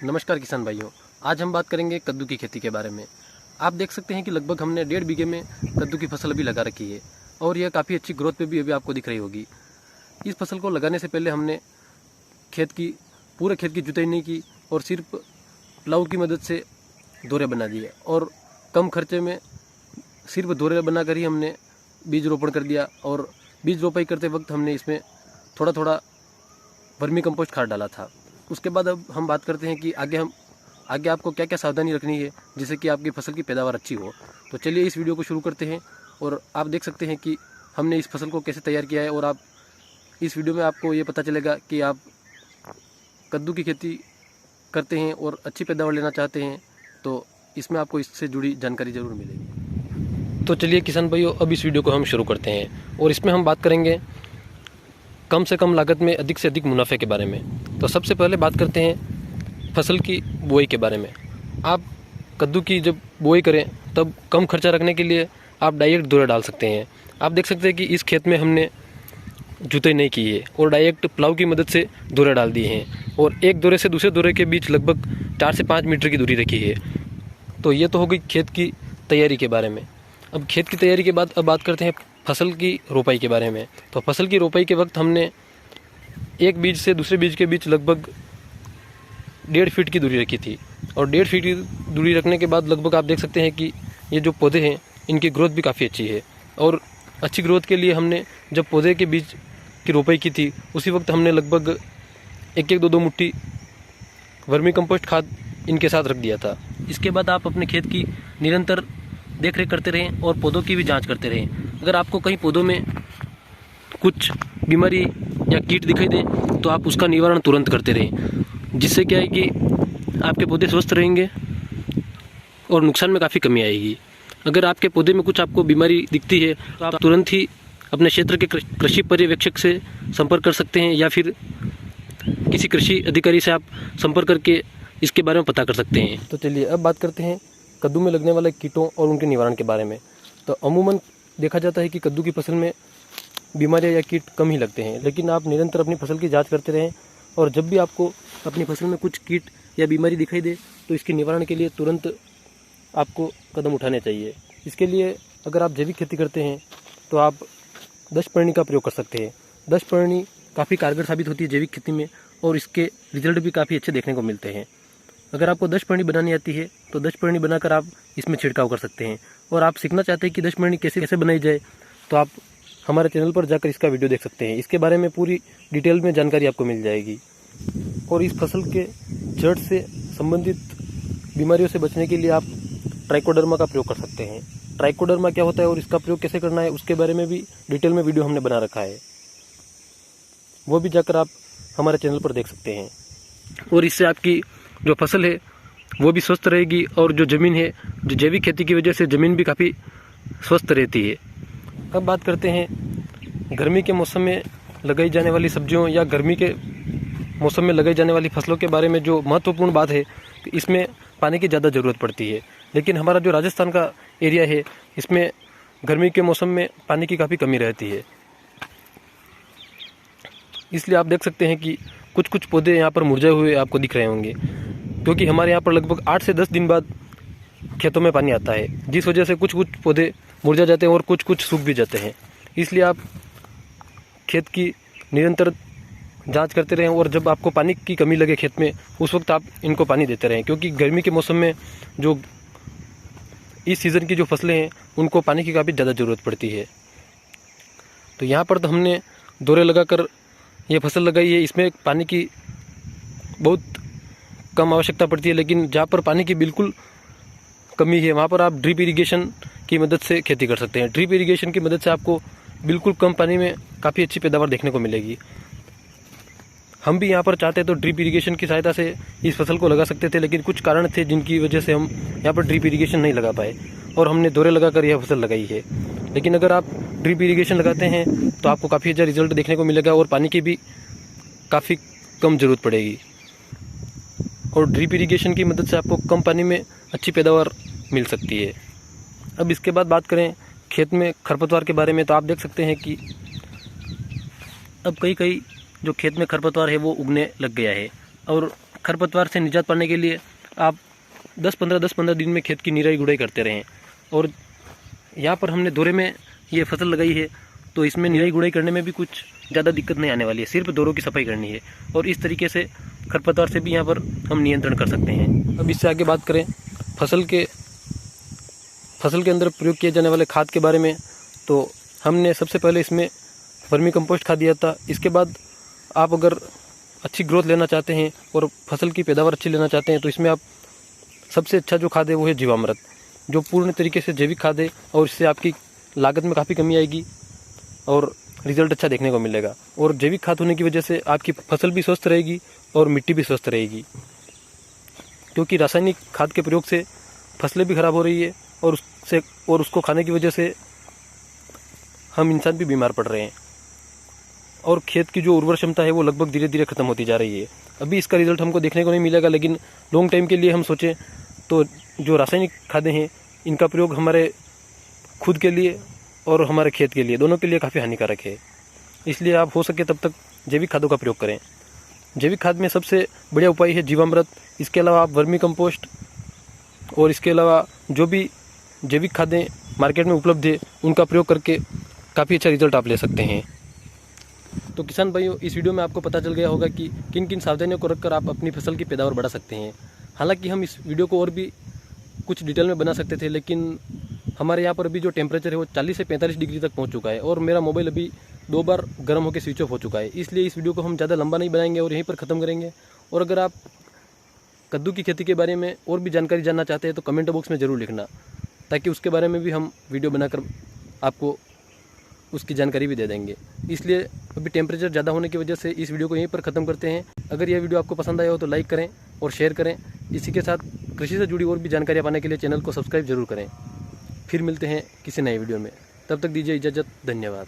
नमस्कार किसान भाइयों, आज हम बात करेंगे कद्दू की खेती के बारे में। आप देख सकते हैं कि लगभग हमने 1.5 बीघे में कद्दू की फसल अभी लगा रखी है और यह काफ़ी अच्छी ग्रोथ पे भी अभी आपको दिख रही होगी। इस फसल को लगाने से पहले हमने पूरे खेत की जुताई नहीं की और सिर्फ प्लाऊ की मदद से दोरे बना दिए और कम खर्चे में सिर्फ दोरे बनाकर ही हमने बीज रोपण कर दिया। और बीज रोपाई करते वक्त हमने इसमें थोड़ा थोड़ा वर्मी कंपोस्ट खाद डाला था। उसके बाद अब हम बात करते हैं कि आगे आपको क्या क्या सावधानी रखनी है जिससे कि आपकी फसल की पैदावार अच्छी हो। तो चलिए इस वीडियो को शुरू करते हैं। और आप देख सकते हैं कि हमने इस फसल को कैसे तैयार किया है और आप इस वीडियो में आपको ये पता चलेगा कि आप कद्दू की खेती करते हैं और अच्छी पैदावार लेना चाहते हैं तो इसमें आपको इससे जुड़ी जानकारी ज़रूर मिलेगी। तो चलिए किसान भाइयों, अब इस वीडियो को हम शुरू करते हैं और इसमें हम बात करेंगे कम से कम लागत में अधिक से अधिक मुनाफे के बारे में। तो सबसे पहले बात करते हैं फसल की बुआई के बारे में। आप कद्दू की जब बुआई करें तब कम खर्चा रखने के लिए आप डायरेक्ट दोरे डाल सकते हैं। आप देख सकते हैं कि इस खेत में हमने जुताई नहीं की है और डायरेक्ट प्लाऊ की मदद से दोरे डाल दिए हैं और एक दोरे से दूसरे दोरे के बीच लगभग 4 से 5 मीटर की दूरी रखी है। तो ये तो हो गई खेत की तैयारी के बारे में। अब खेत की तैयारी के बाद अब बात करते हैं फसल की रोपाई के बारे में। तो फसल की रोपाई के वक्त हमने एक बीज से दूसरे बीज के बीच लगभग 1.5 फीट की दूरी रखी थी और 1.5 फीट की दूरी रखने के बाद लगभग आप देख सकते हैं कि ये जो पौधे हैं इनकी ग्रोथ भी काफ़ी अच्छी है। और अच्छी ग्रोथ के लिए हमने जब पौधे के बीज की रोपाई की थी उसी वक्त हमने लगभग 1-2 मुट्ठी वर्मी कंपोस्ट खाद इनके साथ रख दिया था। इसके बाद आप अपने खेत की निरंतर देख रेख करते रहें और पौधों की भी जांच करते रहें। अगर आपको कहीं पौधों में कुछ बीमारी या कीट दिखाई दे तो आप उसका निवारण तुरंत करते रहें, जिससे क्या है कि आपके पौधे स्वस्थ रहेंगे और नुकसान में काफ़ी कमी आएगी। अगर आपके पौधे में कुछ आपको बीमारी दिखती है तो आप तुरंत ही अपने क्षेत्र के कृषि पर्यवेक्षक से संपर्क कर सकते हैं या फिर किसी कृषि अधिकारी से आप संपर्क करके इसके बारे में पता कर सकते हैं। तो चलिए अब बात करते हैं कद्दू में लगने वाले कीटों और उनके निवारण के बारे में। तो अमूमन देखा जाता है कि कद्दू की फसल में बीमारियां या कीट कम ही लगते हैं, लेकिन आप निरंतर अपनी फसल की जांच करते रहें और जब भी आपको अपनी फसल में कुछ कीट या बीमारी दिखाई दे तो इसके निवारण के लिए तुरंत आपको कदम उठाने चाहिए। इसके लिए अगर आप जैविक खेती करते हैं तो आप दशपर्णी का प्रयोग कर सकते हैं। दशपर्णी काफ़ी कारगर साबित होती है जैविक खेती में और इसके रिजल्ट भी काफ़ी अच्छे देखने को मिलते हैं। अगर आपको दशपर्णी बनानी आती है तो दशपर्णी बनाकर आप इसमें छिड़काव कर सकते हैं। और आप सीखना चाहते हैं कि दशपर्णी कैसे बनाई जाए तो आप हमारे चैनल पर जाकर इसका वीडियो देख सकते हैं। इसके बारे में पूरी डिटेल में जानकारी आपको मिल जाएगी। और इस फसल के जड़ से संबंधित बीमारियों से बचने के लिए आप ट्राइकोडर्मा का प्रयोग कर सकते हैं। ट्राइकोडर्मा क्या होता है और इसका प्रयोग कैसे करना है उसके बारे में भी डिटेल में वीडियो हमने बना रखा है, वो भी जाकर आप हमारे चैनल पर देख सकते हैं। और इससे आपकी जो फसल है वो भी स्वस्थ रहेगी और जो ज़मीन है, जो जैविक खेती की वजह से ज़मीन भी काफ़ी स्वस्थ रहती है। अब बात करते हैं गर्मी के मौसम में लगाई जाने वाली सब्जियों या गर्मी के मौसम में लगाई जाने वाली फसलों के बारे में। जो महत्वपूर्ण बात है कि इसमें पानी की ज़्यादा ज़रूरत पड़ती है, लेकिन हमारा जो राजस्थान का एरिया है इसमें गर्मी के मौसम में पानी की काफ़ी कमी रहती है। इसलिए आप देख सकते हैं कि कुछ पौधे यहाँ पर मुरझाए हुए आपको दिख रहे होंगे, क्योंकि हमारे यहाँ पर लगभग 8 से 10 दिन बाद खेतों में पानी आता है, जिस वजह से कुछ पौधे मुरझा जाते हैं और कुछ सूख भी जाते हैं। इसलिए आप खेत की निरंतर जांच करते रहें और जब आपको पानी की कमी लगे खेत में उस वक्त आप इनको पानी देते रहें, क्योंकि गर्मी के मौसम में जो इस सीज़न की जो फसलें हैं उनको पानी की काफ़ी ज़्यादा ज़रूरत पड़ती है। तो यहाँ पर तो हमने दोरे लगाकर ये फसल लगाई है। इसमें पानी की बहुत कम आवश्यकता पड़ती है, लेकिन जहाँ पर पानी की बिल्कुल कमी है वहाँ पर आप ड्रिप इरिगेशन की मदद से खेती कर सकते हैं। ड्रिप इरिगेशन की मदद से आपको बिल्कुल कम पानी में काफ़ी अच्छी पैदावार देखने को मिलेगी। हम भी यहाँ पर चाहते तो ड्रिप इरिगेशन की सहायता से इस फसल को लगा सकते थे, लेकिन कुछ कारण थे जिनकी वजह से हम यहाँ पर ड्रिप इरिगेशन नहीं लगा पाए और हमने दोरे लगाकर यह फसल लगाई है। लेकिन अगर आप ड्रिप इरिगेशन लगाते हैं तो आपको काफ़ी अच्छा रिजल्ट देखने को मिलेगा और पानी की भी काफ़ी कम ज़रूरत पड़ेगी। और ड्रिप इरिगेशन की मदद से आपको कम पानी में अच्छी पैदावार मिल सकती है। अब इसके बाद बात करें खेत में खरपतवार के बारे में, तो आप देख सकते हैं कि अब कई जो खेत में खरपतवार है वो उगने लग गया है और खरपतवार से निजात पाने के लिए आप 10-15 दिन में खेत की निराई गुड़ाई करते रहें। और यहाँ पर हमने दौरे में ये फसल लगाई है, तो इसमें निराई गुड़ाई करने में भी कुछ ज़्यादा दिक्कत नहीं आने वाली है, सिर्फ दौरों की सफाई करनी है। और इस तरीके से खरपतवार से भी यहाँ पर हम नियंत्रण कर सकते हैं। अब इससे आगे बात करें फसल के अंदर प्रयोग किए जाने वाले खाद के बारे में, तो हमने सबसे पहले इसमें वर्मी कंपोस्ट खाद दिया था। इसके बाद आप अगर अच्छी ग्रोथ लेना चाहते हैं और फसल की पैदावार अच्छी लेना चाहते हैं, तो इसमें आप सबसे अच्छा जो खाद है वो है जीवामृत, जो पूर्ण तरीके से जैविक खाद है। और इससे आपकी लागत में काफ़ी कमी आएगी और रिजल्ट अच्छा देखने को मिलेगा। और जैविक खाद होने की वजह से आपकी फसल भी स्वस्थ रहेगी और मिट्टी भी स्वस्थ रहेगी, क्योंकि रासायनिक खाद के प्रयोग से फसलें भी खराब हो रही है और उसको खाने की वजह से हम इंसान भी बीमार पड़ रहे हैं। और खेत की जो उर्वर क्षमता है वो लगभग धीरे धीरे ख़त्म होती जा रही है। अभी इसका रिजल्ट हमको देखने को नहीं मिलेगा, लेकिन लॉन्ग टाइम के लिए हम सोचें तो जो रासायनिक खादें हैं इनका प्रयोग हमारे खुद के लिए और हमारे खेत के लिए, दोनों के लिए काफ़ी हानिकारक है। इसलिए आप हो सके तब तक जैविक खादों का प्रयोग करें। जैविक खाद में सबसे बढ़िया उपाय है जीवामृत। इसके अलावा आप वर्मी कंपोस्ट और इसके अलावा जो भी जैविक खादें मार्केट में उपलब्ध है उनका प्रयोग करके काफ़ी अच्छा रिजल्ट आप ले सकते हैं। तो किसान भाइयों, इस वीडियो में आपको पता चल गया होगा कि किन किन सावधानियों को रखकर आप अपनी फसल की पैदावार बढ़ा सकते हैं। हालांकि हम इस वीडियो को और भी कुछ डिटेल में बना सकते थे, लेकिन हमारे यहाँ पर अभी जो टेम्परेचर है वो 40 से 45 डिग्री तक पहुँच चुका है और मेरा मोबाइल अभी 2 बार गर्म होकर स्विच ऑफ हो चुका है। इसलिए इस वीडियो को हम ज़्यादा लंबा नहीं बनाएंगे और यहीं पर ख़त्म करेंगे। और अगर आप कद्दू की खेती के बारे में और भी जानकारी जानना चाहते हैं तो कमेंट बॉक्स में ज़रूर लिखना, ताकि उसके बारे में भी हम वीडियो बनाकर आपको उसकी जानकारी भी दे देंगे। इसलिए अभी टेम्परेचर ज़्यादा होने की वजह से इस वीडियो को यहीं पर ख़त्म करते हैं। अगर यह वीडियो आपको पसंद आया हो तो लाइक करें और शेयर करें। इसी के साथ कृषि से जुड़ी और भी जानकारियाँ पाने के लिए चैनल को सब्सक्राइब जरूर करें। फिर मिलते हैं किसी नए वीडियो में, तब तक दीजिए इजाज़त। धन्यवाद।